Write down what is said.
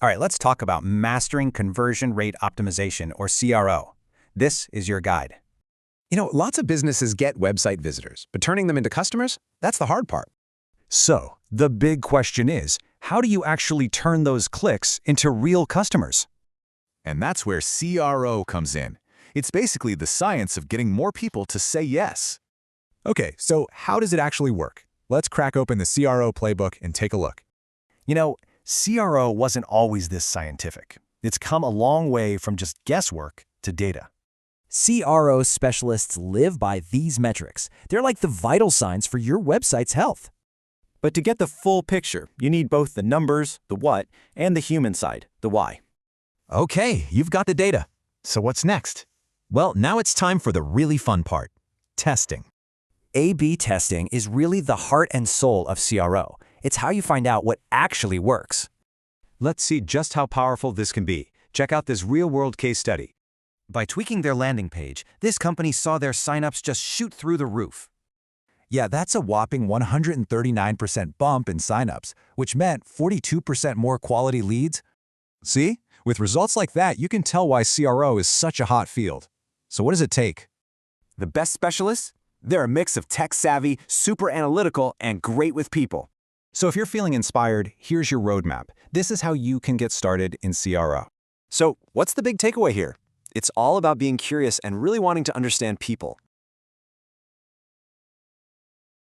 All right, let's talk about mastering conversion rate optimization, or CRO. This is your guide. Lots of businesses get website visitors, but turning them into customers, that's the hard part. So, the big question is, how do you actually turn those clicks into real customers? And that's where CRO comes in. It's basically the science of getting more people to say yes. Okay, so how does it actually work? Let's crack open the CRO playbook and take a look. CRO wasn't always this scientific. It's come a long way from just guesswork to data. CRO specialists live by these metrics. They're like the vital signs for your website's health. But to get the full picture, you need both the numbers, the what, and the human side, the why. Okay, you've got the data. So what's next? Well, now it's time for the really fun part, testing. A/B testing is really the heart and soul of CRO. It's how you find out what actually works. Let's see just how powerful this can be. Check out this real-world case study. By tweaking their landing page, this company saw their signups just shoot through the roof. Yeah, that's a whopping 139% bump in signups, which meant 42% more quality leads. See? With results like that, you can tell why CRO is such a hot field. So what does it take? The best specialists? They're a mix of tech-savvy, super analytical, and great with people. So if you're feeling inspired, here's your roadmap. This is how you can get started in CRO. So, what's the big takeaway here? It's all about being curious and really wanting to understand people.